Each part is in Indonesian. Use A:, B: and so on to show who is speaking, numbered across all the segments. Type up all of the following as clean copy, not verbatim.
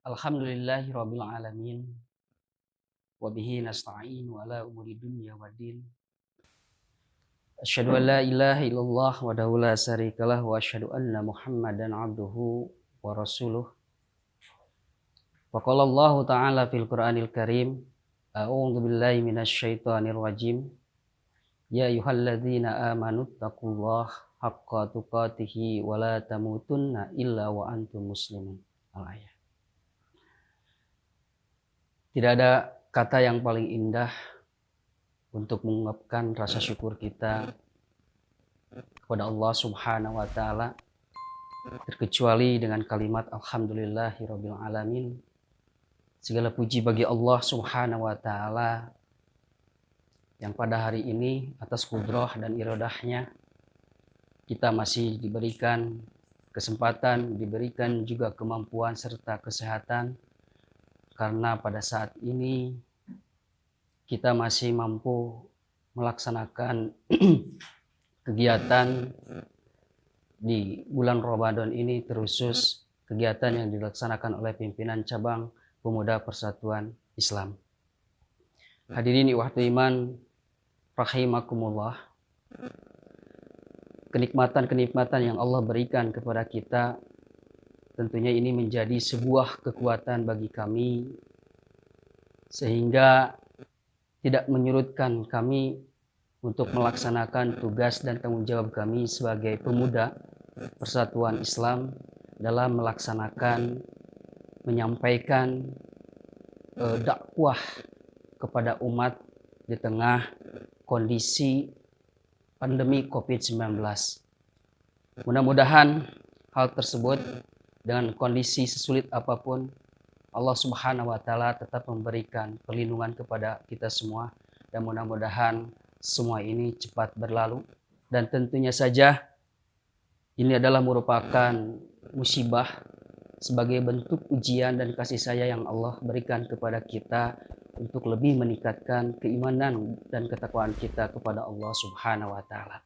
A: Alhamdulillahirabbil alamin wa bihi nasta'in wa ala umuri dunya waddin. Asyhadu an la ilaha illallah wahdahu la syarikalah wa asyhadu anna Muhammadan abduhu wa rasuluh. Wa qala Allah ta'ala fil Qur'anil Karim, a'udzu billahi minasyaitonir rajim. Ya ayyuhalladzina amanu taqullaha haqqa tuqatih wa la tamutunna illa wa antum muslimun. Al-ayat. Tidak ada kata yang paling indah untuk mengungkapkan rasa syukur kita kepada Allah Subhanahu wa taala terkecuali dengan kalimat alhamdulillahirabbil alamin. Segala puji bagi Allah Subhanahu wa taala yang pada hari ini atas kudrah dan iradahnya kita masih diberikan kesempatan, diberikan juga kemampuan serta kesehatan, karena pada saat ini kita masih mampu melaksanakan kegiatan di bulan Ramadan ini, terusus kegiatan yang dilaksanakan oleh pimpinan cabang Pemuda Persatuan Islam. Hadirin ikhwati iman rahimakumullah, kenikmatan-kenikmatan yang Allah berikan kepada kita tentunya ini menjadi sebuah kekuatan bagi kami, sehingga tidak menyurutkan kami untuk melaksanakan tugas dan tanggung jawab kami sebagai pemuda Persatuan Islam dalam melaksanakan, menyampaikan dakwah kepada umat di tengah kondisi pandemi COVID-19. Mudah-mudahan hal tersebut dengan kondisi sesulit apapun, Allah Subhanahu wa taala tetap memberikan perlindungan kepada kita semua, dan mudah-mudahan semua ini cepat berlalu. Dan tentunya saja ini adalah merupakan musibah sebagai bentuk ujian dan kasih sayang yang Allah berikan kepada kita untuk lebih meningkatkan keimanan dan ketakwaan kita kepada Allah Subhanahu wa taala.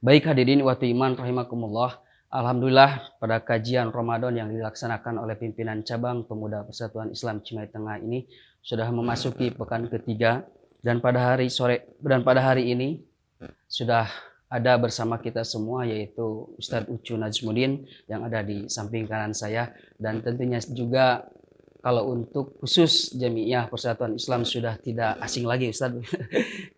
A: Baik hadirin wa iman rahimakumullah, alhamdulillah pada kajian Ramadan yang dilaksanakan oleh pimpinan cabang Pemuda Persatuan Islam Cimahi Tengah ini sudah memasuki pekan ketiga, dan pada hari ini sudah ada bersama kita semua yaitu Ustadz Ucu Najmuddin yang ada di samping kanan saya, dan tentunya juga kalau untuk khusus Jamiah Persatuan Islam sudah tidak asing lagi Ustadz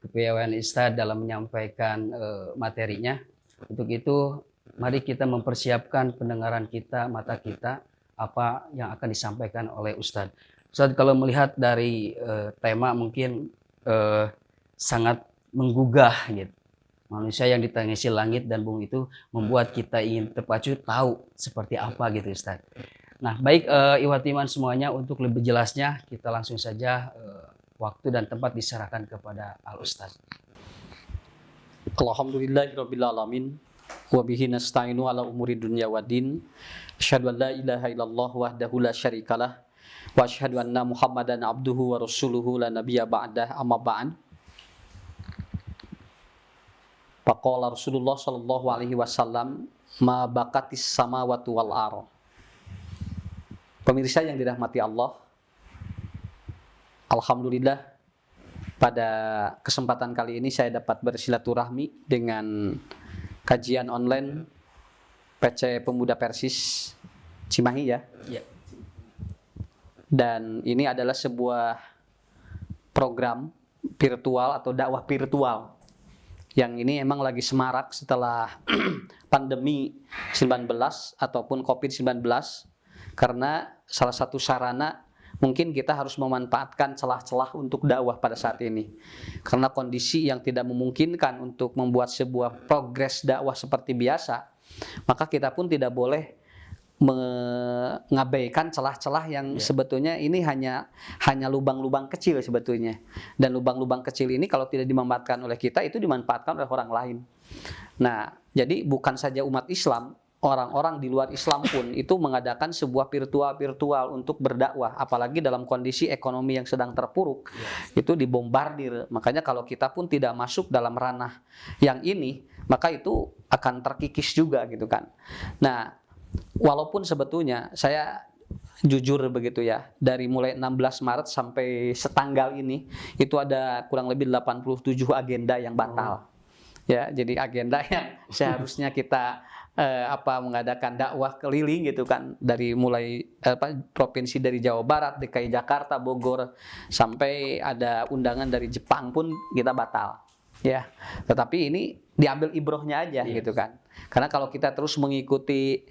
A: kepiawaian Ustadz dalam menyampaikan materinya. Untuk itu mari kita mempersiapkan pendengaran kita, mata kita, apa yang akan disampaikan oleh Ustadz. Ustadz, kalau melihat dari tema mungkin sangat menggugah gitu. Manusia yang ditangisi langit dan bumi itu membuat kita ingin terpacu tahu seperti apa gitu Ustadz. Nah baik ikhwati iman semuanya, untuk lebih jelasnya kita langsung saja waktu dan tempat diserahkan kepada Al Ustadz.
B: Alhamdulillahirabbil alamin wa bihi nasta'inu ala umuri dunya waddin. Asyhadu an la ilaha illallah wahdahu la syarikalah wa asyhadu anna Muhammadan abduhu wa rasuluhu la nabiyya ba'dah, amma ba'd. Faqala Rasulullah sallallahu alaihi wasallam, ma baqatis samawati wal ardh. Pemirsa yang dirahmati Allah, alhamdulillah pada kesempatan kali ini saya dapat bersilaturahmi dengan kajian online PC Pemuda Persis Cimahi ya. Dan ini adalah sebuah program virtual atau dakwah virtual yang ini emang lagi semarak setelah pandemi 19 ataupun COVID-19, karena salah satu sarana mungkin kita harus memanfaatkan celah-celah untuk dakwah pada saat ini. Karena kondisi yang tidak memungkinkan untuk membuat sebuah progres dakwah seperti biasa, maka kita pun tidak boleh mengabaikan celah-celah yang sebetulnya ini hanya lubang-lubang kecil sebetulnya. Dan lubang-lubang kecil ini kalau tidak dimanfaatkan oleh kita, itu dimanfaatkan oleh orang lain. Nah, Jadi bukan saja umat Islam, orang-orang di luar Islam pun itu mengadakan sebuah virtual untuk berdakwah, apalagi dalam kondisi ekonomi yang sedang terpuruk, itu dibombardir. Makanya kalau kita pun tidak masuk dalam ranah yang ini, maka itu akan terkikis juga gitu kan. Nah, walaupun sebetulnya saya jujur begitu ya, dari mulai 16 Maret sampai setanggal ini, itu ada kurang lebih 87 agenda yang batal. Ya, jadi agenda yang seharusnya kita mengadakan dakwah keliling gitu kan, dari mulai provinsi dari Jawa Barat, DKI Jakarta, Bogor, sampai ada undangan dari Jepang pun kita batal. Ya, tetapi ini diambil ibrohnya aja gitu kan. Karena kalau kita terus mengikuti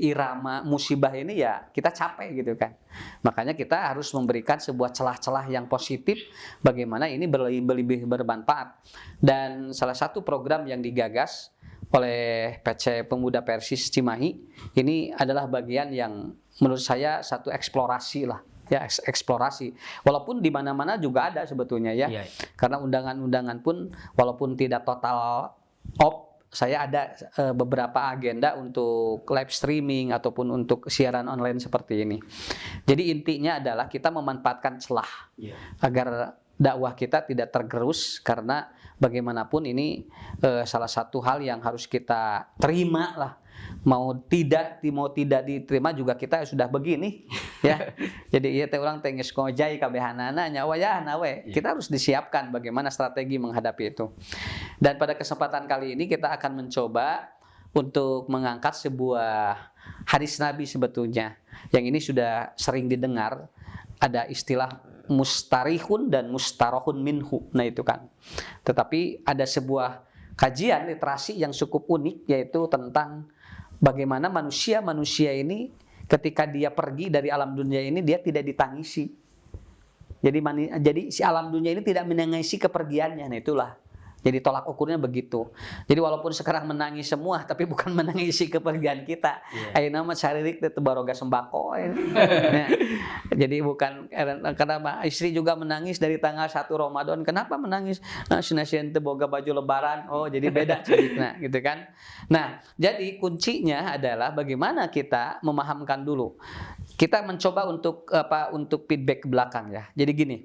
B: irama musibah ini ya kita capek gitu kan. Makanya kita harus memberikan sebuah celah-celah yang positif bagaimana ini lebih bermanfaat. Dan salah satu program yang digagas oleh PC Pemuda Persis Cimahi ini adalah bagian yang menurut saya satu eksplorasi lah. Ya, eksplorasi. Walaupun di mana-mana juga ada sebetulnya ya. Karena undangan-undangan pun walaupun tidak total saya ada beberapa agenda untuk live streaming ataupun untuk siaran online seperti ini. Jadi intinya adalah kita memanfaatkan celah agar dakwah kita tidak tergerus, karena bagaimanapun ini salah satu hal yang harus kita terima lah. Mau tidak diterima juga kita sudah begini ya. Jadi ieu teh urang teh geus ngojay kabehanana nyawa ya nawe. Kita harus disiapkan bagaimana strategi menghadapi itu. Dan pada kesempatan kali ini kita akan mencoba untuk mengangkat sebuah hadis Nabi sebetulnya. Yang ini sudah sering didengar, ada istilah mustarihun dan mustarohun minhu. Nah itu kan. Tetapi ada sebuah kajian literasi yang cukup unik, yaitu tentang bagaimana manusia ini ketika dia pergi dari alam dunia ini dia tidak ditangisi. Jadi si alam dunia ini tidak menangisi kepergiannya. Nah itulah. Jadi tolak ukurnya begitu. Jadi walaupun sekarang menangis semua, tapi bukan menangisi kepergian kita. Ayeuna mah saririk teh baroga sembako. Nah, jadi bukan karena istri juga menangis dari tanggal 1 Ramadan. Kenapa menangis? Nah, sinasieun teu boga baju lebaran. Oh, jadi beda cerita gitu kan. Nah, jadi kuncinya adalah bagaimana kita memahamkan dulu. Kita mencoba untuk feedback ke belakang ya. Jadi gini.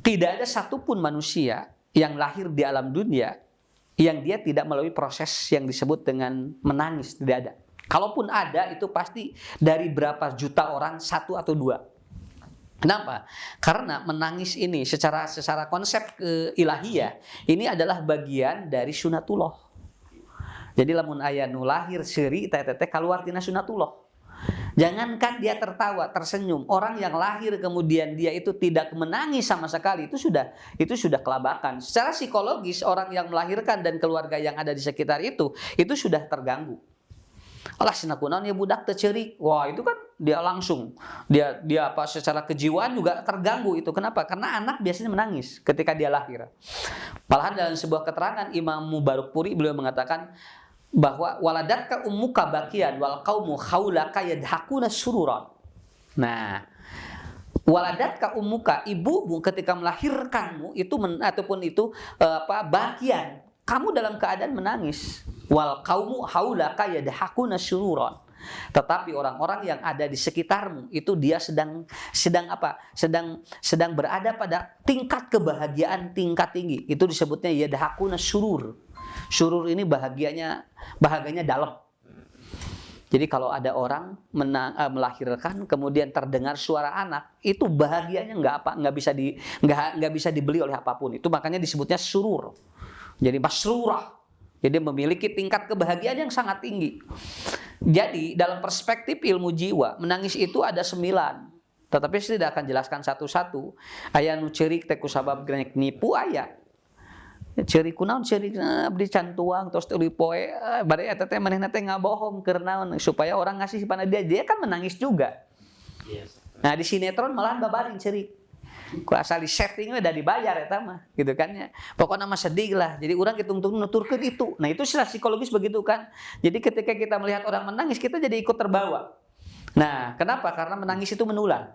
B: Tidak ada satupun manusia yang lahir di alam dunia yang dia tidak melalui proses yang disebut dengan menangis, tidak ada. Kalaupun ada, itu pasti dari berapa juta orang, 1 atau 2. Kenapa? Karena menangis ini secara konsep ilahiyah ini adalah bagian dari sunatullah. Jadi lamun aya nu lahir seuri teh kaluar tina sunatullah. Jangankan dia tertawa, tersenyum, orang yang lahir kemudian dia itu tidak menangis sama sekali, itu sudah kelabakan. Secara psikologis orang yang melahirkan dan keluarga yang ada di sekitar itu sudah terganggu. Alah sinakunaon ya budak teu ceurik. Wah, itu kan dia langsung dia secara kejiwaan juga terganggu itu. Kenapa? Karena anak biasanya menangis ketika dia lahir. Malahan dalam sebuah keterangan Imam Mubarakpuri beliau mengatakan bahwa waladatka ummuka bakian wal qaumu haulaka yadhakuna sururan. Nah, waladatka ummuka, ibumu ketika melahirkanmu itu bakian, kamu dalam keadaan menangis. Wal qaumu haulaka yadhakuna sururan. Tetapi orang-orang yang ada di sekitarmu itu dia sedang berada pada tingkat kebahagiaan tingkat tinggi. Itu disebutnya yadhakuna surur. Surur ini bahagianya dalam. Jadi kalau ada orang melahirkan kemudian terdengar suara anak, itu bahagianya nggak bisa dibeli oleh apapun. Itu makanya disebutnya surur. Jadi masrurah. Jadi memiliki tingkat kebahagiaan yang sangat tinggi. Jadi dalam perspektif ilmu jiwa, menangis itu ada 9. Tetapi saya tidak akan jelaskan satu-satu. Aya nu ceurik teh kusabab nipu aya. Ceurik kunaon ceurik abdi can tuang tos teu poe bari eta teh manehna teh ngabohong keur naon supaya orang ngasih pada dia kan menangis juga. Nah di sinetron malahan babaring ceurik. Ku asal di setting udah dibayar eta mah gitu kan ya. Pokoknya mah sedih lah. Jadi urang hitung-hitung nuturkeun itu. Nah itu secara psikologis begitu kan. Jadi ketika kita melihat orang menangis kita jadi ikut terbawa. Nah, kenapa? Karena menangis itu menular.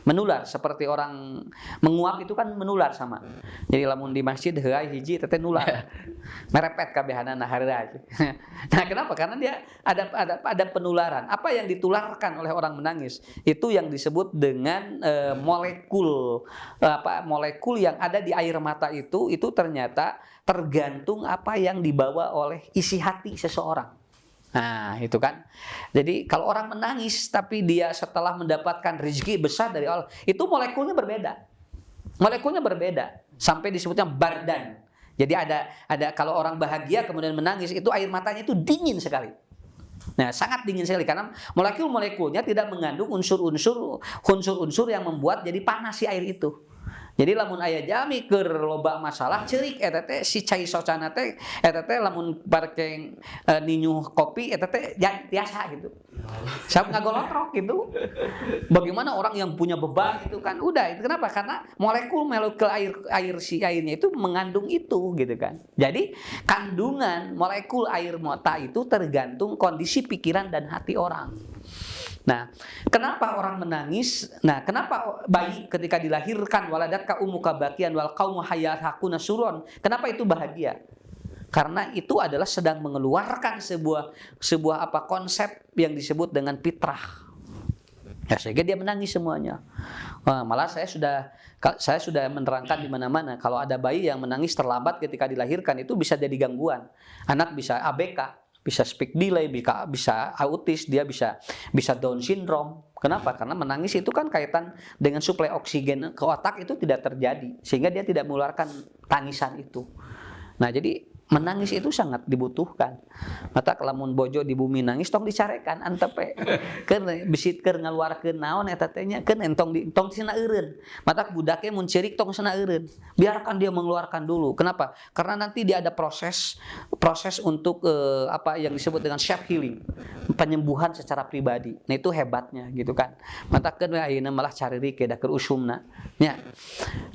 B: Menular seperti orang menguap itu kan menular sama. Jadi lamun di masjid heuai hiji teteh nular. Merepet kabehanana hareura. Nah, kenapa? Karena dia ada penularan. Apa yang ditularkan oleh orang menangis itu yang disebut dengan molekul yang ada di air mata itu ternyata tergantung apa yang dibawa oleh isi hati seseorang. Nah, itu kan. Jadi kalau orang menangis tapi dia setelah mendapatkan rezeki besar dari Allah, itu molekulnya berbeda. Molekulnya berbeda sampai disebutnya bardan. Jadi ada kalau orang bahagia kemudian menangis itu air matanya itu dingin sekali. Nah, sangat dingin sekali karena molekul-molekulnya tidak mengandung unsur-unsur yang membuat jadi panas si air itu. Jadi lamun aya jami keur loba masalah ceurik eta teh si cai socana teh eta teh lamun parkeng ninyuh kopi eta teh biasa gitu. Siap ngagolotrok gitu. Bagaimana orang yang punya beban itu kan udah itu kenapa? Karena molekul air si airnya itu mengandung itu gitu kan. Jadi kandungan molekul air mata itu tergantung kondisi pikiran dan hati orang. Nah, kenapa orang menangis? Nah, kenapa bayi ketika dilahirkan waladatka ummuka bakian wal qaumu hayyahakuna surun? Kenapa itu bahagia? Karena itu adalah sedang mengeluarkan sebuah konsep yang disebut dengan fitrah. Ya, sehingga dia menangis semuanya. Wah, malah saya sudah menerangkan di mana-mana kalau ada bayi yang menangis terlambat ketika dilahirkan itu bisa jadi gangguan. Anak bisa ABK, bisa speak delay, bisa autis, dia bisa Down syndrome. Kenapa? Karena menangis itu kan kaitan dengan suplai oksigen ke otak itu tidak terjadi, sehingga dia tidak mengeluarkan tangisan itu. Nah, jadi menangis itu sangat dibutuhkan. Mata lamun bojo di bumi nangis tong dicarekan antepe. Keur bisit keur ngaluarkeun naon eta teh nya, keun tong cenah eureun. Mata budake mun ceurik tong cenah eureun. Biarkan dia mengeluarkan dulu. Kenapa? Karena nanti dia ada proses untuk yang disebut dengan self healing, penyembuhan secara pribadi. Nah, itu hebatnya gitu kan. Mata keun we ayeuna malah caririk da keur usumna. Nya.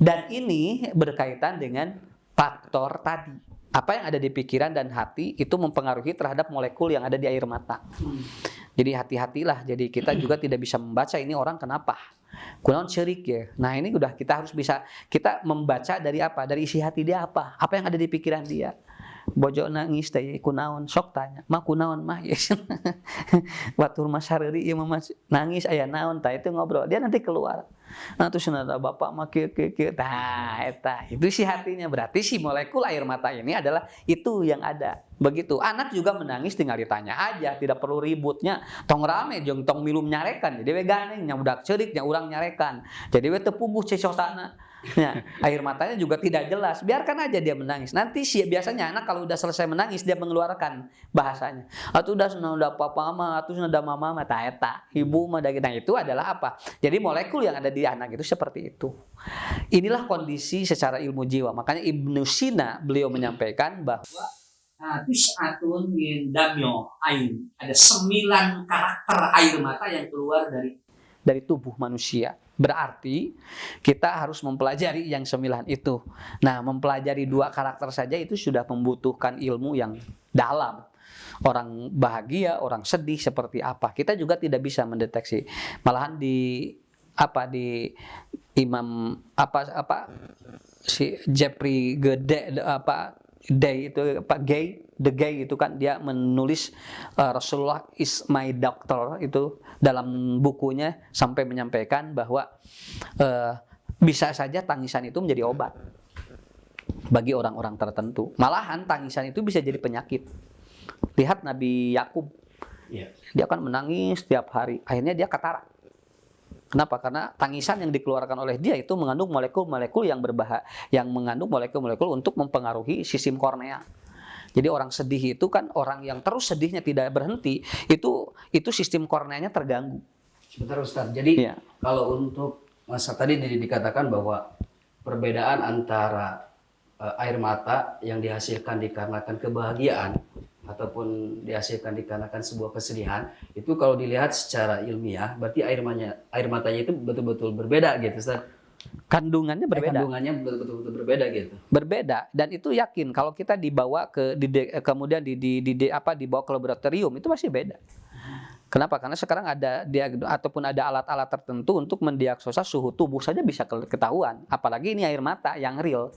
B: Dan ini berkaitan dengan faktor tadi. Apa yang ada di pikiran dan hati itu mempengaruhi terhadap molekul yang ada di air mata. Jadi hati-hatilah. Jadi kita juga tidak bisa membaca ini orang kenapa. Kunaon ceurik ya. Nah, ini udah kita harus bisa kita membaca dari apa? Dari isi hati dia apa? Apa yang ada di pikiran dia. Bojo nangis teh kunaon sok tanya. Mah kunaon mah ya. Batur mah sareuri ieu mah nangis aya naon tah itu ngobrol. Dia nanti keluar. Nah, terus ada bapak mah kieu. Tah eta itu si hatinya berarti si molekul air mata ini adalah itu yang ada. Begitu. Anak juga menangis tinggal ditanya aja, tidak perlu ributnya. Tong rame jeung tong milum nyarekan. Jadi we ganeng nya budak ceurik nya urang nyarekan. Jadi we teu puguh cecosana. Ya, air matanya juga tidak jelas. Biarkan aja dia menangis. Nanti biasanya anak kalau udah selesai menangis dia mengeluarkan bahasanya. Atuh udah papa mah, atuh udah mama mah ta eta. Ibu mah nah, itu adalah apa? Jadi molekul yang ada di anak itu seperti itu. Inilah kondisi secara ilmu jiwa. Makanya Ibnu Sina beliau menyampaikan bahwa tis'atun min damyo ain. Ada 9 karakter air mata yang keluar dari tubuh manusia. Berarti kita harus mempelajari yang 9 itu. Nah, mempelajari 2 karakter saja itu sudah membutuhkan ilmu yang dalam. Orang bahagia, orang sedih seperti apa. Kita juga tidak bisa mendeteksi. Malahan di Imam si Jeffrey Day itu The Gay itu kan dia menulis Rasulullah is my doctor itu dalam bukunya sampai menyampaikan bahwa bisa saja tangisan itu menjadi obat bagi orang-orang tertentu. Malahan tangisan itu bisa jadi penyakit. Lihat Nabi Yakub, dia kan menangis setiap hari. Akhirnya dia katarak. Kenapa? Karena tangisan yang dikeluarkan oleh dia itu mengandung molekul-molekul yang berbahaya, yang mengandung molekul-molekul untuk mempengaruhi sistem kornea. Jadi orang sedih itu kan orang yang terus sedihnya tidak berhenti, itu sistem korneanya terganggu.
A: Sebentar Ustaz. Jadi kalau untuk masa tadi dikatakan bahwa perbedaan antara air mata yang dihasilkan dikarenakan kebahagiaan ataupun dihasilkan dikarenakan sebuah kesedihan, itu kalau dilihat secara ilmiah berarti air matanya itu betul-betul berbeda gitu Ustaz.
B: Kandungannya berbeda.
A: Kandungannya betul-betul berbeda gitu.
B: Berbeda, dan itu yakin kalau kita dibawa kemudian dibawa ke laboratorium itu masih beda. Kenapa? Karena sekarang ada ataupun ada alat-alat tertentu untuk mendiagnosa suhu tubuh saja bisa ketahuan. Apalagi ini air mata yang real.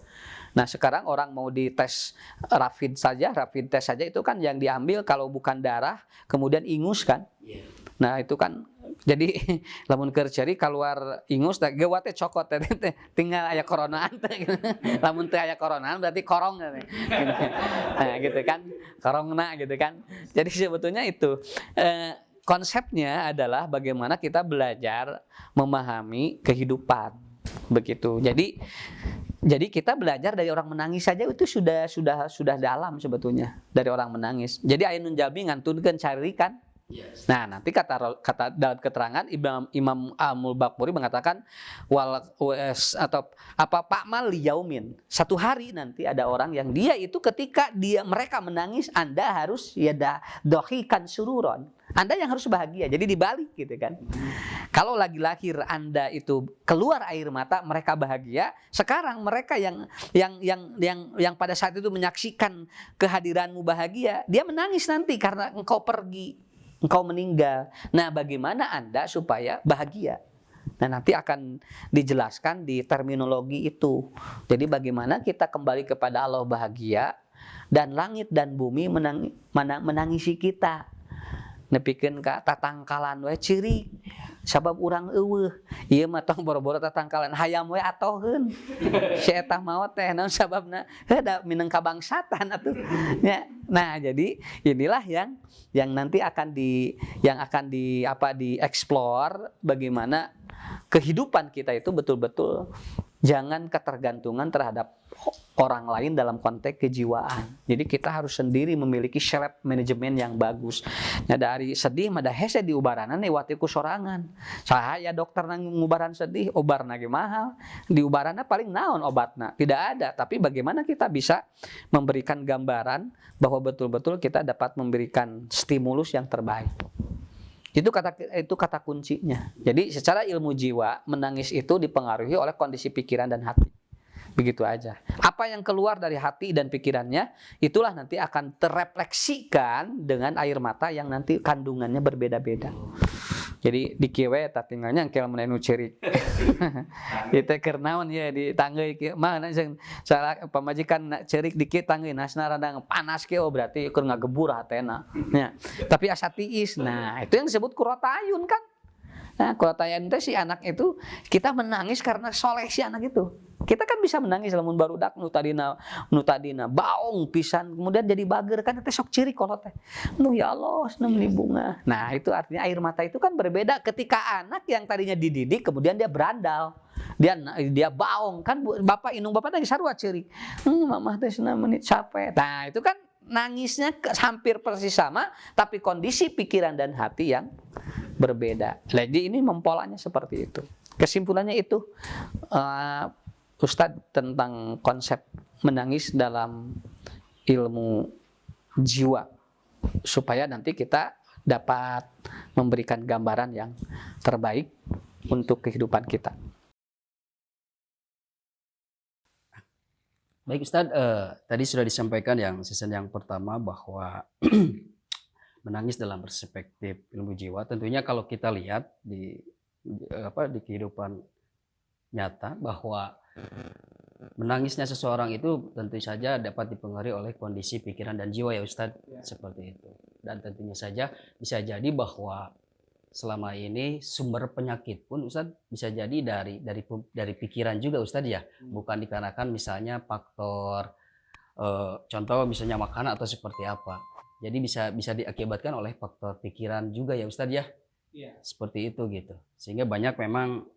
B: Nah sekarang orang mau dites rapid test saja itu kan yang diambil kalau bukan darah, kemudian ingus kan. Nah itu kan jadi lamun keur ceuri keluar ingus teh geuwat teh cokot teh tinggal aya coronaan teh. Lamun teu aya coronaan berarti korong teh. Nah gitu kan, korongna gitu kan. Jadi sebetulnya itu konsepnya adalah bagaimana kita belajar memahami kehidupan. Begitu. Jadi kita belajar dari orang menangis saja itu sudah dalam sebetulnya dari orang menangis. Jadi aya nun jalmi ngantunkeun carikan.
A: Yes.
B: Nah, nanti kata dalam keterangan Imam Al-Baquri mengatakan atau apa Pakmal yaumin. Satu hari nanti ada orang yang dia itu ketika mereka menangis Anda harus dohikan sururon. Anda yang harus bahagia. Jadi dibalik gitu kan. Kalau lagi lahir Anda itu keluar air mata, mereka bahagia. Sekarang mereka yang pada saat itu menyaksikan kehadiranmu bahagia, dia menangis nanti karena engkau pergi. Engkau meninggal. Nah, bagaimana Anda supaya bahagia? Nah, nanti akan dijelaskan di terminologi itu. Jadi bagaimana kita kembali kepada Allah bahagia dan langit dan bumi menangisi kita. Nepikeun ka tatangkalan we ciri sabab urang eueuh. Ieu mah tong boro-boro tatangkalan hayam we atoheun. Si eta maot teh naon sababna? Heuh mineng kabangsatan atuh. Ya. Nah, jadi inilah yang nanti akan dieksplor bagaimana kehidupan kita itu betul-betul jangan ketergantungan terhadap orang lain dalam konteks kejiwaan. Jadi kita harus sendiri memiliki self manajemen yang bagus. Nah, dari sedih mada hese diubaranan lewat ku sorangan. Sahaya dokter nang ngubaran sedih, obarna ge mahal. Diubaranna paling naon obatna? Tidak ada, tapi bagaimana kita bisa memberikan gambaran bahwa betul-betul kita dapat memberikan stimulus yang terbaik. Itu kata kuncinya. Jadi secara ilmu jiwa menangis itu dipengaruhi oleh kondisi pikiran dan hati. Begitu aja. Apa yang keluar dari hati dan pikirannya itulah nanti akan terrefleksikan dengan air mata yang nanti kandungannya berbeda-beda. Jadi di kieu we tinggalnya engkel menenu cerik. Itu keur naon ya di tanggeui kieu mah salah pamajikan cerik di kieu tanggeui nasna rada panas kieu berarti keur ngagebur hatena. Ya. Tapi asa tiis. Nah, itu yang disebut kurotayun kan. Nah, kurotayun teh si anak itu kita menangis karena soleh si anak itu. Kita kan bisa menangis lamun barudak nu tadina baong pisan kemudian jadi bager kan teh sok ciri kolot teh. Nu ya Allah seneng bunga. Nah, itu artinya air mata itu kan berbeda ketika anak yang tadinya dididik kemudian dia berandal. Dia baong kan bapak indung bapak tadi sarua ciri. Mamah teh 9 menit capek. Nah, itu kan nangisnya hampir persis sama tapi kondisi pikiran dan hati yang berbeda. Jadi ini mempolanya seperti itu. Kesimpulannya itu Ustadz tentang konsep menangis dalam ilmu jiwa supaya nanti kita dapat memberikan gambaran yang terbaik untuk kehidupan kita.
A: Baik Ustadz, tadi sudah disampaikan yang season yang pertama bahwa menangis dalam perspektif ilmu jiwa. Tentunya kalau kita lihat di kehidupan nyata bahwa menangisnya seseorang itu tentu saja dapat dipengaruhi oleh kondisi pikiran dan jiwa ya Ustadz, seperti itu. Dan tentunya saja bisa jadi bahwa selama ini sumber penyakit pun Ustadz bisa jadi dari pikiran juga Ustadz ya, bukan dikarenakan misalnya faktor contoh misalnya makanan atau seperti apa. Jadi bisa diakibatkan oleh faktor pikiran juga ya Ustadz ya. Seperti itu gitu. Sehingga banyak memang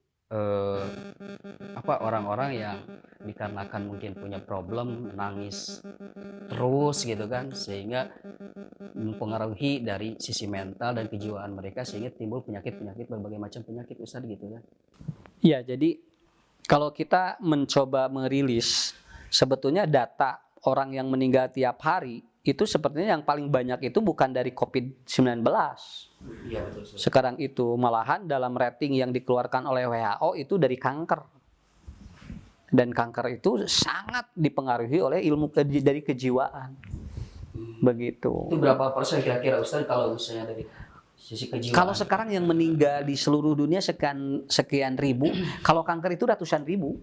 A: orang-orang yang dikarenakan mungkin punya problem menangis terus gitu kan, sehingga mempengaruhi dari sisi mental dan kejiwaan mereka sehingga timbul penyakit berbagai macam penyakit Ustadz gitu kan.
B: Iya, jadi kalau kita mencoba merilis sebetulnya data orang yang meninggal tiap hari itu sepertinya yang paling banyak itu bukan dari COVID-19.
A: Iya, betul.
B: Sekarang itu malahan dalam rating yang dikeluarkan oleh WHO itu dari kanker. Dan kanker itu sangat dipengaruhi oleh ilmu dari kejiwaan. Begitu.
A: Itu berapa persen kira-kira Ustaz kalau misalnya dari Sisi kejiwaan.
B: Kalau sekarang yang meninggal di seluruh dunia sekian ribu, kalau kanker itu ratusan ribu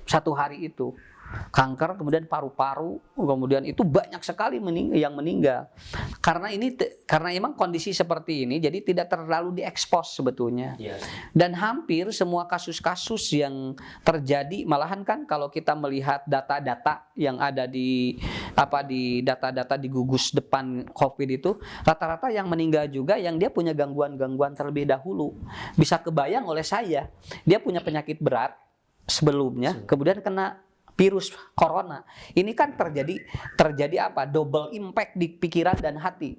B: satu hari itu. Kanker, kemudian paru-paru, kemudian itu banyak sekali yang meninggal. Karena emang kondisi seperti ini, jadi tidak terlalu diekspos sebetulnya.
A: Yes.
B: Dan hampir semua kasus-kasus yang terjadi, malahan kan kalau kita melihat data-data yang ada di data-data di gugus depan COVID itu, rata-rata yang meninggal juga yang dia punya gangguan-gangguan terlebih dahulu. Bisa kebayang oleh saya, dia punya penyakit berat sebelumnya, kemudian kena virus corona. Ini kan terjadi apa? Double impact di pikiran dan hati.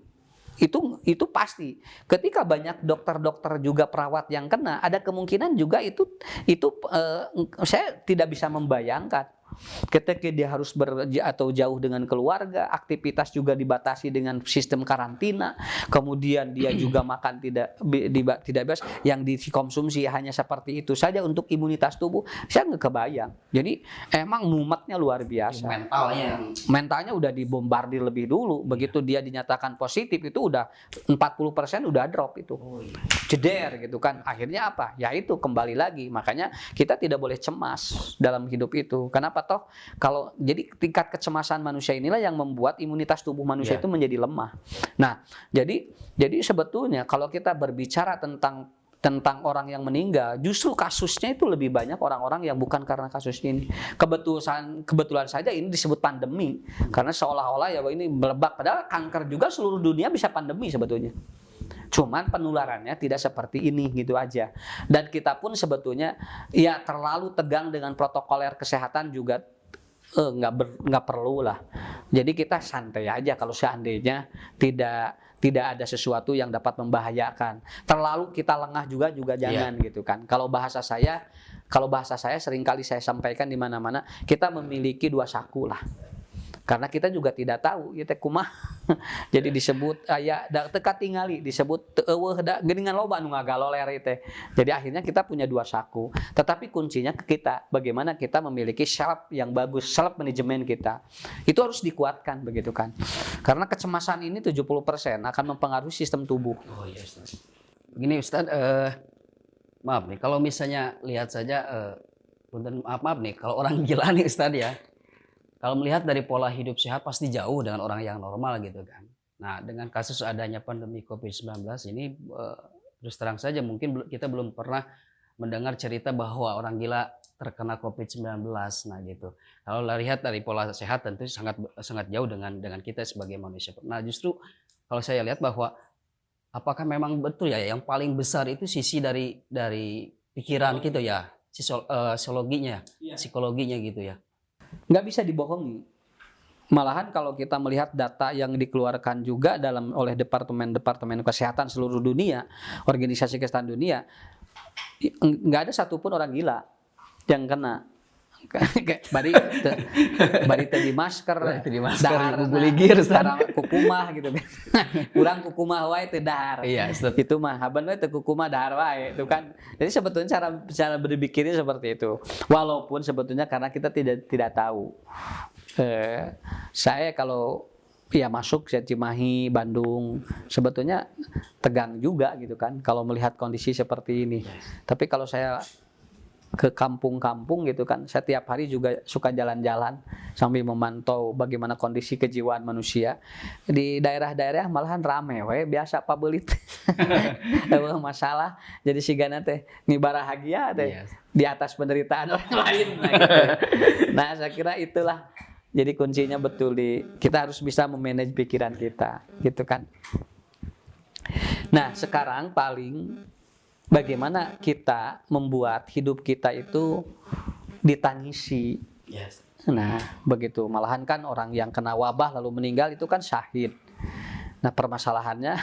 B: Itu pasti. Ketika banyak dokter-dokter juga perawat yang kena, ada kemungkinan juga itu saya tidak bisa membayangkan. Ketika dia harus atau jauh dengan keluarga, aktivitas juga dibatasi dengan sistem karantina, kemudian dia juga makan tidak bebas, yang dikonsumsi hanya seperti itu saja untuk imunitas tubuh, saya nggak kebayang. Jadi emang mumetnya luar biasa. Mentalnya udah dibombardir lebih dulu. Begitu dia dinyatakan positif itu udah 40% udah drop itu. Jeder gitu kan. Akhirnya apa? Ya itu kembali lagi. Makanya kita tidak boleh cemas dalam hidup itu. Kenapa toh? Jadi tingkat kecemasan manusia inilah yang membuat imunitas tubuh manusia itu menjadi lemah. Nah, jadi sebetulnya kalau kita berbicara tentang orang yang meninggal, justru kasusnya itu lebih banyak orang-orang yang bukan karena kasus ini. Kebetulan saja ini disebut pandemi, karena seolah-olah ya ini merebak. Padahal kanker juga seluruh dunia bisa pandemi sebetulnya. Cuman penularannya tidak seperti ini gitu aja. Dan kita pun sebetulnya ya terlalu tegang dengan protokoler kesehatan juga nggak perlu lah. Jadi kita santai aja kalau seandainya tidak ada sesuatu yang dapat membahayakan. Terlalu kita lengah juga jangan gitu kan. Kalau bahasa saya seringkali saya sampaikan di mana-mana, kita memiliki dua saku lah. Karena kita juga tidak tahu ya teh kumaha. Jadi disebut aya da teka tingali, disebut teu eueuh da geuningan loba nu ngagaloler teh. Jadi akhirnya kita punya dua saku. Tetapi kuncinya ke kita, bagaimana kita memiliki self yang bagus, self manajemen kita. Itu harus dikuatkan begitu kan. Karena kecemasan ini 70% akan mempengaruhi sistem tubuh.
A: Oh iya Ustaz. Begini Ustaz, maaf nih kalau misalnya lihat saja maaf nih kalau orang gila nih Ustaz ya. Kalau melihat dari pola hidup sehat pasti jauh dengan orang yang normal gitu kan. Nah dengan kasus adanya pandemi COVID-19 ini terus terang saja mungkin kita belum pernah mendengar cerita bahwa orang gila terkena COVID-19. Nah gitu. Kalau lihat dari pola sehat tentu sangat jauh dengan kita sebagai manusia. Nah justru kalau saya lihat bahwa apakah memang betul ya yang paling besar itu sisi dari pikiran gitu ya, psikologinya gitu ya.
B: Nggak bisa dibohongi. Malahan kalau kita melihat data yang dikeluarkan juga oleh Departemen Kesehatan seluruh dunia, Organisasi Kesehatan Dunia, nggak ada satupun orang gila yang kena. Bari tadi masker, dahar guligir, dahar kukumah gitu kan. Kurang kukumah wae teu dahar. Iya, itu mah haban wae teu kukumah dahar wae itu kan. Jadi sebetulnya cara berpikirnya seperti itu. Walaupun sebetulnya karena kita tidak tahu. Saya kalau masuk Cimahi, Bandung, sebetulnya tegang juga gitu kan kalau melihat kondisi seperti ini. Tapi kalau saya ke kampung-kampung gitu kan, saya tiap hari juga suka jalan-jalan sambil memantau bagaimana kondisi kejiwaan manusia di daerah-daerah. Malahan rame we biasa pabelit masalah jadi sigana teh ngibarahagia teh di atas penderitaan orang lain gitu. Nah saya kira itulah jadi kuncinya betul kita harus bisa memanage pikiran kita gitu kan. Nah sekarang bagaimana kita membuat hidup kita itu ditangisi. Yes. Nah, begitu. Malahan kan orang yang kena wabah lalu meninggal itu kan syahid. Nah, permasalahannya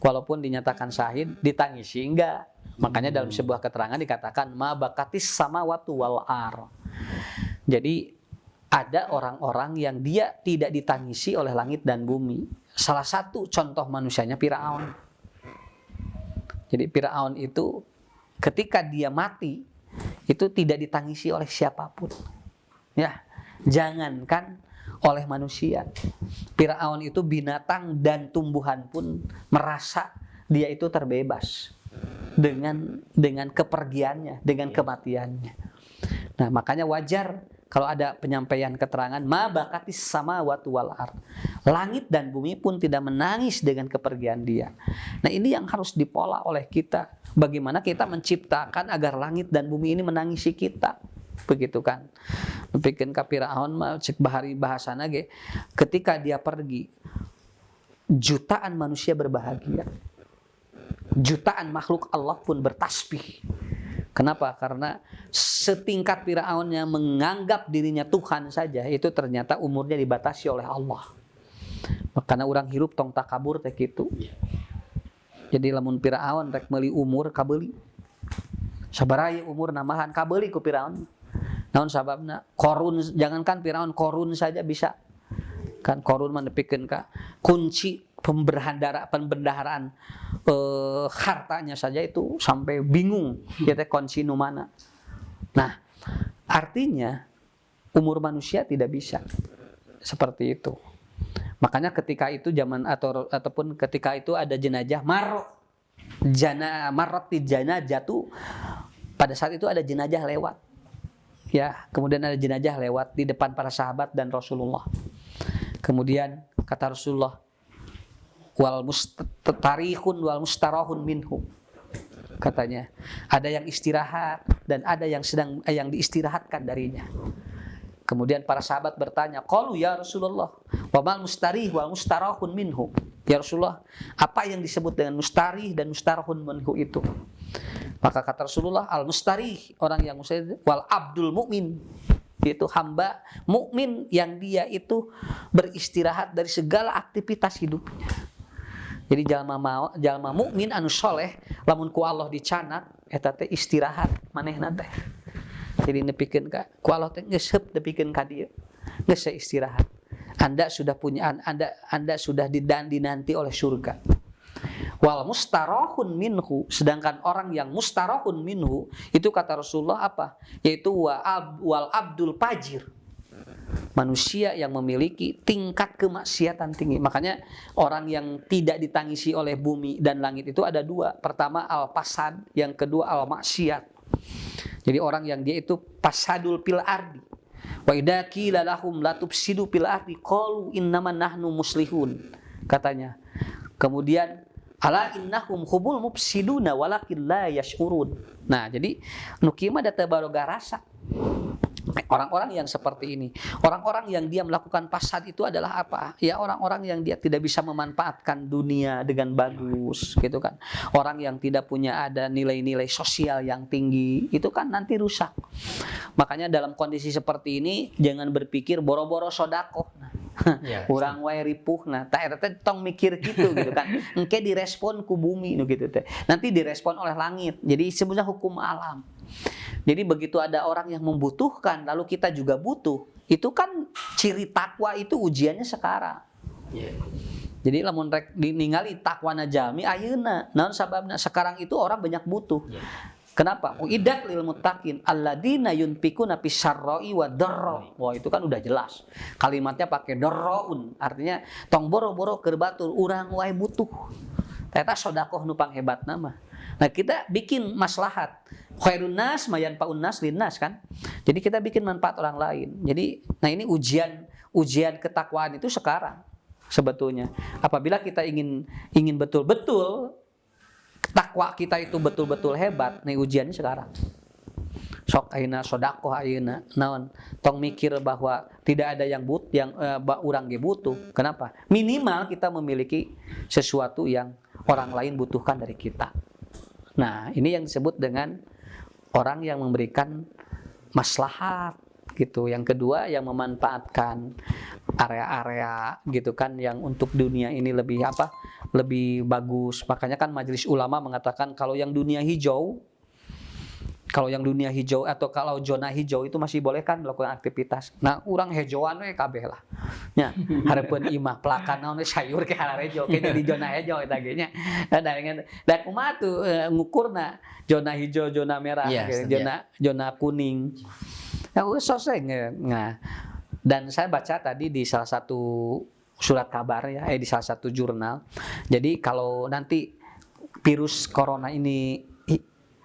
B: walaupun dinyatakan syahid, ditangisi enggak. Makanya dalam sebuah keterangan dikatakan ma bakatis samawati wal ar. Jadi ada orang-orang yang dia tidak ditangisi oleh langit dan bumi. Salah satu contoh manusianya Firaun. Jadi Firaun itu ketika dia mati itu tidak ditangisi oleh siapapun. Ya, jangankan oleh manusia. Firaun itu binatang dan tumbuhan pun merasa dia itu terbebas dengan kepergiannya, dengan kematiannya. Nah, makanya wajar kalau ada penyampaian keterangan ma bakatis samawati wal ard. Langit dan bumi pun tidak menangis dengan kepergian dia. Nah, ini yang harus dipola oleh kita. Bagaimana kita menciptakan agar langit dan bumi ini menangisi kita. Begitu kan. Bikin ka Firaun mah cek bahari bahasana ge, ketika dia pergi jutaan manusia berbahagia. Jutaan makhluk Allah pun bertasbih. Kenapa? Karena setingkat Firaun yang menganggap dirinya Tuhan saja, itu ternyata umurnya dibatasi oleh Allah. Karena orang hirup tong takabur teh kitu. Jadi lamun Firaun rek meuli umur kabeuli. Sabaraha umur namahan kabeuli ku Firaun. Naon sababna? Korun, jangankan Firaun, korun saja bisa. Kan korun mah nepikeun ka kunci pembendaharaan hartanya saja itu sampai bingung kita kunci nu mana. Nah, artinya umur manusia tidak bisa seperti itu. Makanya ketika itu zaman ataupun ketika itu ada jenazah maroti jenazah tuh, pada saat itu ada jenazah lewat. Ya, kemudian ada jenazah lewat di depan para sahabat dan Rasulullah. Kemudian kata Rasulullah, wal mustarihun wal mustarahun minhu. Katanya, ada yang istirahat dan ada yang diistirahatkan darinya. Kemudian para sahabat bertanya, qalu ya Rasulullah, wa mal mustarih wal mustarahun minhu. Ya Rasulullah, apa yang disebut dengan mustarih dan mustarahun minhu itu? Maka kata Rasulullah, al-mustarih, orang yang mustarih, wal abdul mukmin, yaitu hamba mukmin yang dia itu beristirahat dari segala aktivitas hidupnya. Jadi jalma mukmin anu soleh, lamun ku Allah dicanak, eta teh istirahat manehna teh. Jadi nepikeun ka ku Allah teh geus heup nepikeun ka dieu. Geus istirahat. Anda sudah dinanti oleh surga. Wal mustarahun minhu, sedangkan orang yang mustarahun minhu itu kata Rasulullah apa? Yaitu wal abdul fajir. Manusia yang memiliki tingkat kemaksiatan tinggi. Makanya orang yang tidak ditangisi oleh bumi dan langit itu ada dua. Pertama al-fasad, yang kedua al-maksiat. Jadi orang yang dia itu fasadul fil ardi. Wa idza qila lahum la tufsidu fil ardi qalu innama nahnu muslihun. Katanya. Kemudian ala innahum hubul mufsiduna walakin la yash'urun. Nah, jadi nu kieu mah da teu baroga rasa. Orang-orang yang seperti ini, orang-orang yang dia melakukan fasad itu adalah apa? Ya orang-orang yang dia tidak bisa memanfaatkan dunia dengan bagus, gitu kan. Orang yang tidak punya ada nilai-nilai sosial yang tinggi, itu kan nanti rusak. Makanya dalam kondisi seperti ini jangan berpikir boro-boro sodakoh. Ya, urang wae ripuh, nah tak eta teh tong mikir gitu kan. Engke direspon ku bumi nu gitu teh. Nanti direspon oleh langit. Jadi sebenarnya hukum alam. Jadi begitu ada orang yang membutuhkan, lalu kita juga butuh, itu kan ciri takwa itu ujiannya sekarang. Yeah. Jadi lamun rek ningali takwana jalmi ayeuna, naon sababna? Sekarang itu orang banyak butuh. Yeah. Kenapa? Uiddat lil muttaqin alladzina yunfikuna fis sarra'i wa dharra. Wah, itu kan udah jelas. Kalimatnya pakai darraun, artinya tong boro-boro keur batur urang wae butuh. Eta sedekah nu panghebatna mah. Nah, kita bikin maslahat. Khairun nas mayanfa'un nas linnas kan. Jadi kita bikin manfaat orang lain. Jadi nah ini ujian ketakwaan itu sekarang sebetulnya. Apabila kita ingin betul-betul takwa kita itu betul-betul hebat, nih ujiannya sekarang. Sok ayeuna sedekah ayeuna naon? Tong mikir bahwa tidak ada yang urang ge butuh. Kenapa? Minimal kita memiliki sesuatu yang orang lain butuhkan dari kita. Nah, ini yang disebut dengan orang yang memberikan maslahat gitu. Yang kedua yang memanfaatkan area-area gitu kan yang untuk dunia ini lebih bagus. Makanya kan majelis ulama mengatakan kalau yang dunia hijau atau kalau zona hijau itu masih boleh kan melakukan aktivitas. Nah, urang hijauan we kabeh lah. Nya, hareupeun imah pelakan naon sayur ke hararejo ke di zona hijau eta ge nya. Da kumaha tuh ngukurna zona hijau, zona merah, zona kuning. Ya selesai. Nah, dan saya baca tadi di salah satu surat kabar ya, di salah satu jurnal. Jadi kalau nanti virus corona ini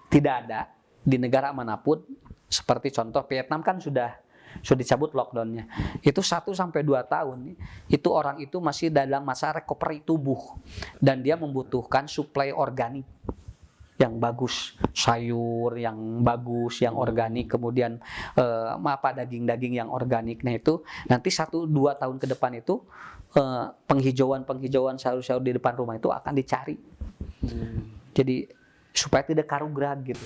B: tidak ada di negara manapun, seperti contoh Vietnam kan sudah dicabut lockdownnya. Itu 1-2 tahun itu orang itu masih dalam masa recovery tubuh dan dia membutuhkan suplai organik yang bagus, sayur yang bagus, yang organik, kemudian daging-daging yang organik. Nah itu nanti 1-2 tahun ke depan itu penghijauan sayur-sayur di depan rumah itu akan dicari. Jadi supaya tidak karugrag gitu.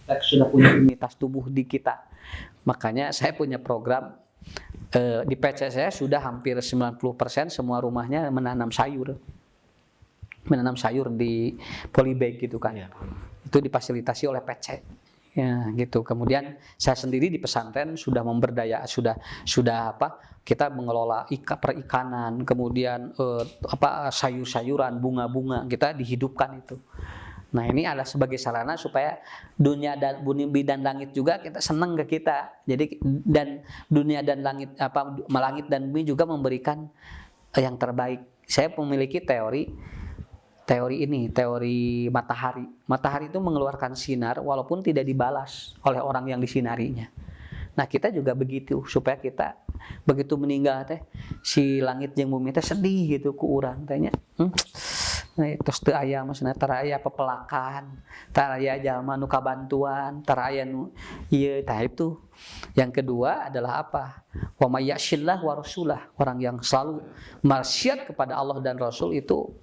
B: Kita sudah punya imunitas tubuh di kita. Makanya saya punya program di PC saya sudah hampir 90% semua rumahnya menanam sayur di polybag gitu kan. Ya. Itu difasilitasi oleh PC. Ya, gitu. Kemudian saya sendiri di pesantren sudah kita mengelola perikanan, kemudian sayur-sayuran, bunga-bunga, kita dihidupkan itu. Nah, ini adalah sebagai sarana supaya dunia dan bumi dan langit juga kita senang ke kita. Jadi dan dunia dan langit dan bumi juga memberikan yang terbaik. Saya memiliki teori matahari. Matahari itu mengeluarkan sinar walaupun tidak dibalas oleh orang yang disinarinya. Nah, kita juga begitu supaya kita begitu meninggal si langit jeung bumi sedih gitu ku urang tanya. Terus teu aya maksudna tara aya pepelakan, tara aya jalma nu kabantuan, tara aya nu ieu tah itu. Yang kedua adalah apa? Wa may ya'sillah wa rasulah. Orang yang selalu maksiat kepada Allah dan Rasul itu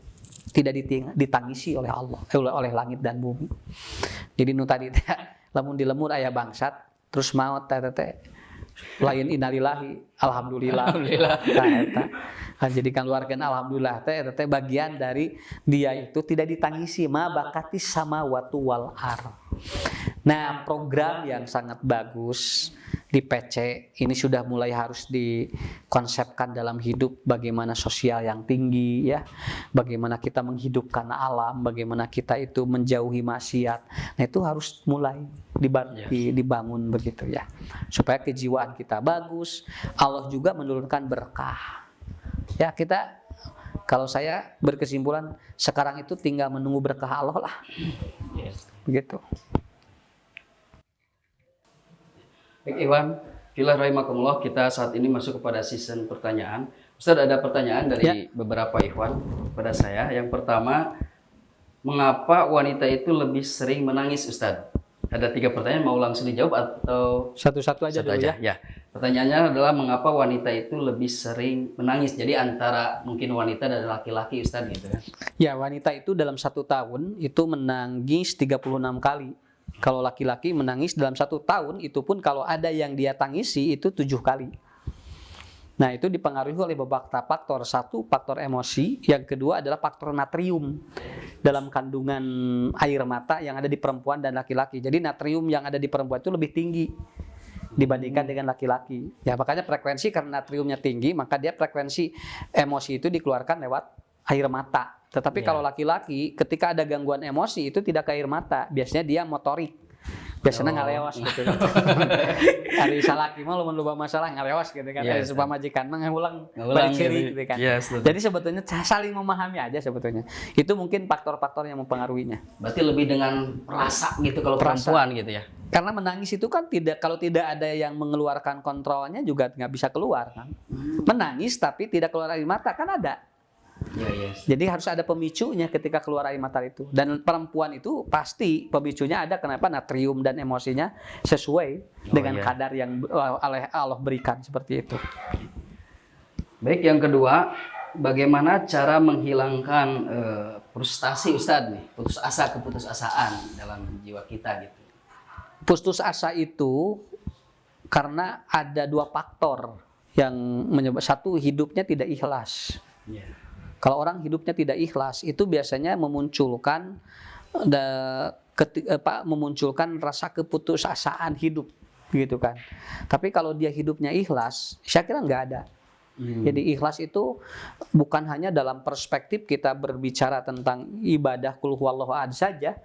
B: tidak ditangisi oleh Allah, oleh langit dan bumi. Jadi nu tadi lamun di lemur aya bangsat terus maot lain innalillahi alhamdulillah. Jadikan keluarkan alhamdulillah teh bagian dari dia itu tidak ditangisi ma bakatis samawati wal ar. Nah, program yang sangat bagus di PC ini sudah mulai harus dikonsepkan dalam hidup, bagaimana sosial yang tinggi ya, bagaimana kita menghidupkan alam, bagaimana kita itu menjauhi maksiat. Nah, itu harus mulai dibangun begitu ya, supaya kejiwaan kita bagus. Allah juga menurunkan berkah ya. Kita, kalau saya berkesimpulan sekarang itu tinggal menunggu berkah Allah lah. Begitu.
A: Baik Iwan, Filah rahimakumullah, kita saat ini masuk kepada season pertanyaan. Ustaz, ada pertanyaan dari beberapa ikhwan kepada saya. Yang pertama, mengapa wanita itu lebih sering menangis, Ustaz? Ada 3 pertanyaan, mau langsung dijawab atau
B: satu-satu aja dulu ya?
A: Ya. Pertanyaannya adalah mengapa wanita itu lebih sering menangis? Jadi antara mungkin wanita dan laki-laki, Ustaz, gitu kan?
B: Ya, wanita itu dalam 1 tahun itu menangis 36 kali. Kalau laki-laki menangis dalam 1 tahun itu pun kalau ada yang dia tangisi itu 7 kali. Nah, itu dipengaruhi oleh beberapa faktor. 1, faktor emosi. Yang kedua adalah faktor natrium dalam kandungan air mata yang ada di perempuan dan laki-laki. Jadi natrium yang ada di perempuan itu lebih tinggi dibandingkan dengan laki-laki. Ya, makanya frekuensi karena natriumnya tinggi, maka dia frekuensi emosi itu dikeluarkan lewat air mata. Tetapi kalau laki-laki ketika ada gangguan emosi itu tidak ke air mata, biasanya dia motorik. Biasanya ngalewas gitu kan. Hari salaki mah lupa masalah ngalewas gitu kan. Ada sebab majikan mah ngulang balik ciri gitu kan. Jadi sebetulnya saling memahami aja sebetulnya. Itu mungkin faktor-faktor yang mempengaruhinya.
A: Berarti lebih dengan rasa gitu kalau perempuan gitu ya.
B: Karena menangis itu kan kalau tidak ada yang mengeluarkan kontrolnya juga nggak bisa keluar kan. Menangis tapi tidak keluar air mata kan ada. Jadi harus ada pemicunya ketika keluar air mata itu. Dan perempuan itu pasti pemicunya ada. Kenapa? Natrium dan emosinya sesuai dengan kadar yang oleh Allah berikan seperti itu.
A: Baik, yang kedua, bagaimana cara menghilangkan frustasi, Ustadz nih, keputusasaan dalam jiwa kita gitu.
B: Putus asa itu karena ada 2 faktor yang menyebabkan. 1, hidupnya tidak ikhlas. Kalau orang hidupnya tidak ikhlas, itu biasanya memunculkan rasa keputusasaan hidup, gitu kan. Tapi kalau dia hidupnya ikhlas, saya kira nggak ada. Jadi ikhlas itu bukan hanya dalam perspektif kita berbicara tentang ibadah qul huwallahu ahad saja.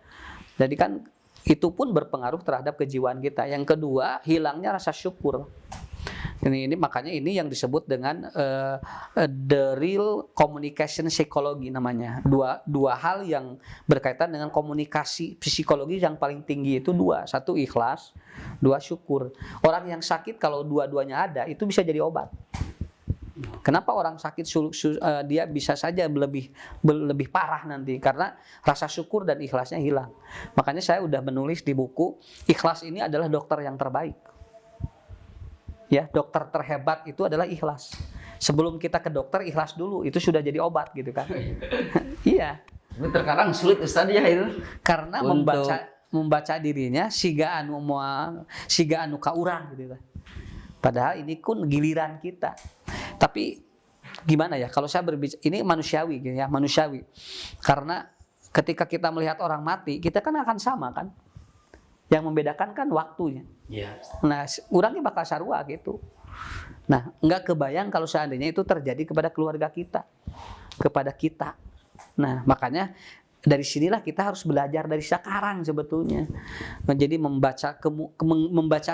B: Jadi kan itu pun berpengaruh terhadap kejiwaan kita. Yang kedua, hilangnya rasa syukur. Ini makanya ini yang disebut dengan the real communication psychology namanya. Dua hal yang berkaitan dengan komunikasi psikologi yang paling tinggi itu dua. Satu ikhlas, dua syukur. Orang yang sakit kalau dua-duanya ada itu bisa jadi obat. Kenapa orang sakit dia bisa saja lebih parah nanti karena rasa syukur dan ikhlasnya hilang. Makanya saya udah menulis di buku, ikhlas ini adalah dokter yang terbaik. Ya, dokter terhebat itu adalah ikhlas. Sebelum kita ke dokter, ikhlas dulu, itu sudah jadi obat gitu kan. Iya.
A: Itu terkadang sulit Ustaz ya itu.
B: Karena membaca dirinya siga anu ka urang gitu kan. Padahal ini kun giliran kita. Tapi gimana ya kalau saya berbicara ini manusiawi gitu ya, manusiawi. Karena ketika kita melihat orang mati, kita kan akan sama kan. Yang membedakan kan waktunya.
A: Iya.
B: Nah, orangnya bakal sarua gitu. Nah, enggak kebayang kalau seandainya itu terjadi kepada keluarga kita, kepada kita. Nah, makanya dari sinilah kita harus belajar dari sekarang sebetulnya. Jadi membaca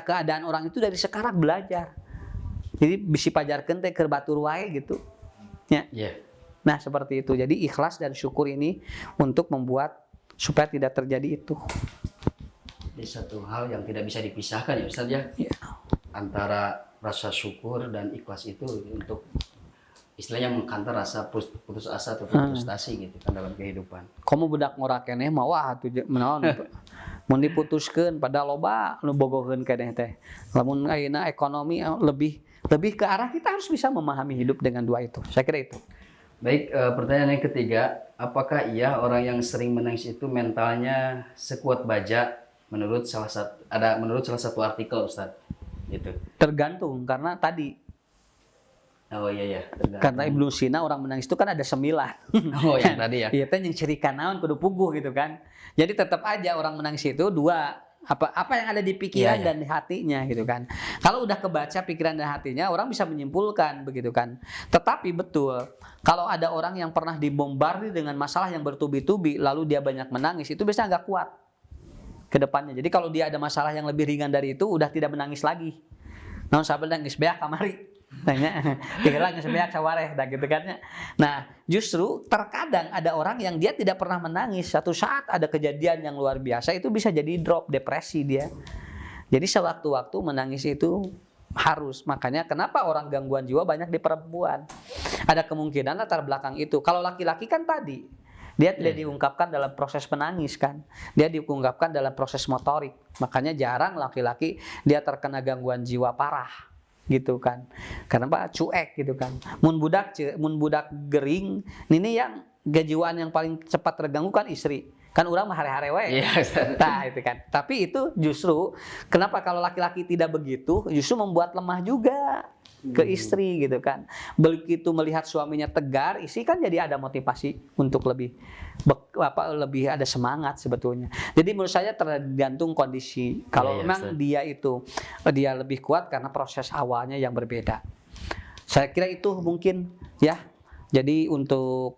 B: keadaan orang itu dari sekarang belajar. Jadi bisi pajarkeun teh keur batur wae gitu. Ya.
A: Yeah.
B: Nah, seperti itu. Jadi ikhlas dan syukur ini untuk membuat supaya tidak terjadi itu.
A: Ini satu hal yang tidak bisa dipisahkan ya Ustaz ya.
B: Yeah.
A: Antara rasa syukur dan ikhlas itu untuk istilahnya mengkantar rasa putus asa atau frustasi gitu kan dalam kehidupan.
B: Kamu budak ngora keneh mah wah atuh naon mun diputuskeun pada loba nu bogoheun keneh teh. Lamun ayeuna ekonomi lebih ke arah kita harus bisa memahami hidup dengan dua itu. Saya kira itu.
A: Baik, pertanyaan yang ketiga, apakah iya orang yang sering menangis itu mentalnya sekuat baja menurut salah satu artikel Ustaz gitu.
B: Tergantung karena tadi
A: Oh iya.
B: karena Ibnu Sina orang menangis itu kan ada 9.
A: Oh yang tadi ya.
B: Iya teh yang cirikan naon kudu puguh gitu kan. Jadi tetap aja orang menangis itu dua apa yang ada di pikiran dan di hatinya gitu kan. Kalau udah kebaca pikiran dan hatinya orang bisa menyimpulkan begitu kan. Tetapi betul kalau ada orang yang pernah dibombardir dengan masalah yang bertubi-tubi lalu dia banyak menangis itu biasanya agak kuat ke depannya. Jadi kalau dia ada masalah yang lebih ringan dari itu udah tidak menangis lagi. Naon sabar nangis beak kamari. Tanya, pikiran sebanyak sawareh dah gitu kan ya. Nah, justru terkadang ada orang yang dia tidak pernah menangis, satu saat ada kejadian yang luar biasa itu bisa jadi drop depresi dia. Jadi sewaktu-waktu menangis itu harus. Makanya kenapa orang gangguan jiwa banyak di perempuan? Ada kemungkinan latar belakang itu. Kalau laki-laki kan tadi dia tidak diungkapkan dalam proses menangis kan. Dia diungkapkan dalam proses motorik. Makanya jarang laki-laki dia terkena gangguan jiwa parah. Gitu kan. Karena Pak cuek gitu kan. Mun budak gering, ini yang kejiwaan yang paling cepat terganggu kan istri. Kan urang mah hare-hare we. Nah, itu kan. Tapi itu justru kenapa kalau laki-laki tidak begitu, justru membuat lemah juga ke istri gitu kan. Begitu melihat suaminya tegar, istri kan jadi ada motivasi untuk lebih ada semangat sebetulnya. Jadi menurut saya tergantung kondisi. Kalau memang dia lebih kuat karena proses awalnya yang berbeda. Saya kira itu mungkin ya. Jadi untuk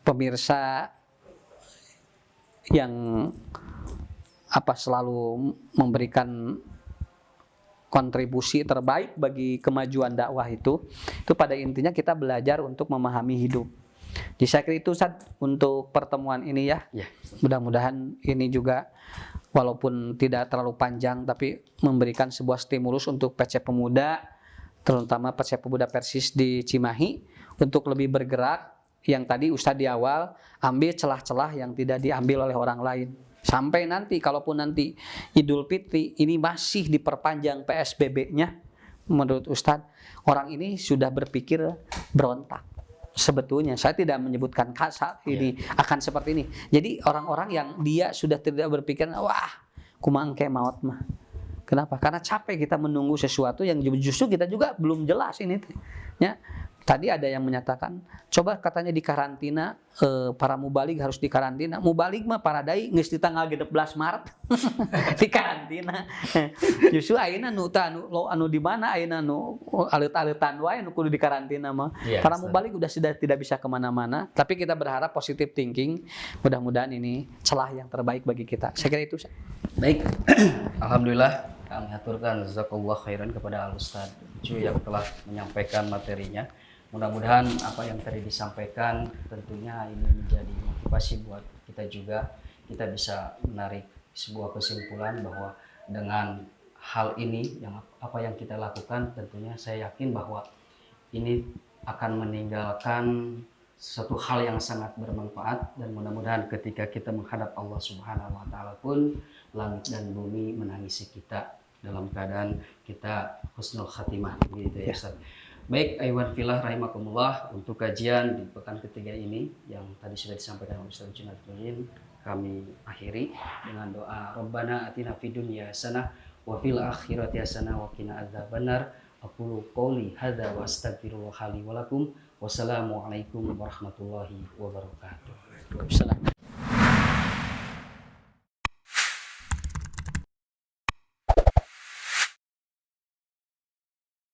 B: pemirsa yang selalu memberikan kontribusi terbaik bagi kemajuan dakwah itu pada intinya kita belajar untuk memahami hidup. Jadi saya kira itu untuk pertemuan ini ya. Mudah-mudahan ini juga walaupun tidak terlalu panjang tapi memberikan sebuah stimulus untuk PC Pemuda, terutama PC Pemuda Persis di Cimahi untuk lebih bergerak. Yang tadi Ustadz di awal ambil celah-celah yang tidak diambil oleh orang lain. Sampai nanti kalaupun nanti Idul Fitri ini masih diperpanjang PSBB-nya, menurut Ustadz orang ini sudah berpikir berontak. Sebetulnya saya tidak menyebutkan ini akan seperti ini. Jadi orang-orang yang dia sudah tidak berpikir wah kumangke maut mah. Kenapa? Karena capek kita menunggu sesuatu yang justru kita juga belum jelas ini. Ya. Tadi ada yang menyatakan, coba katanya di karantina, para mubalig harus di karantina. Mubalig mah para dai geus di tanggal 16 Maret di karantina. Justru ayeuna anu di mana ayeuna nu alit-alitan wae nu kudu di karantina mah. Para mubalig sudah tidak bisa kemana-mana. Tapi kita berharap positive thinking. Mudah-mudahan ini celah yang terbaik bagi kita. Saya kira itu.
A: Baik, alhamdulillah kami aturkan jazakallahu khairan kepada Al Ustaz Cucu yang telah menyampaikan materinya. Mudah-mudahan apa yang tadi disampaikan tentunya ini menjadi motivasi buat kita juga. Kita bisa menarik sebuah kesimpulan bahwa dengan hal ini yang apa yang kita lakukan, tentunya saya yakin bahwa ini akan meninggalkan satu hal yang sangat bermanfaat, dan mudah-mudahan ketika kita menghadap Allah Subhanahu wa taala pun langit dan bumi menangisi kita dalam keadaan kita husnul khatimah begitu ya Ustaz. Baik, Aywan Filah rahimakumullah, untuk kajian di pekan ketiga ini yang tadi sudah disampaikan oleh Ustaz Junaid Nurdin, kami akhiri dengan doa Rabbana atina fid dunya hasanah wa fil akhirati hasanah wa qina adzabannar. Aqulu qouli hadza wa astaghfirullah li wa lakum. Wassalamualaikum warahmatullahi wabarakatuh.
B: Waalaikumsalam.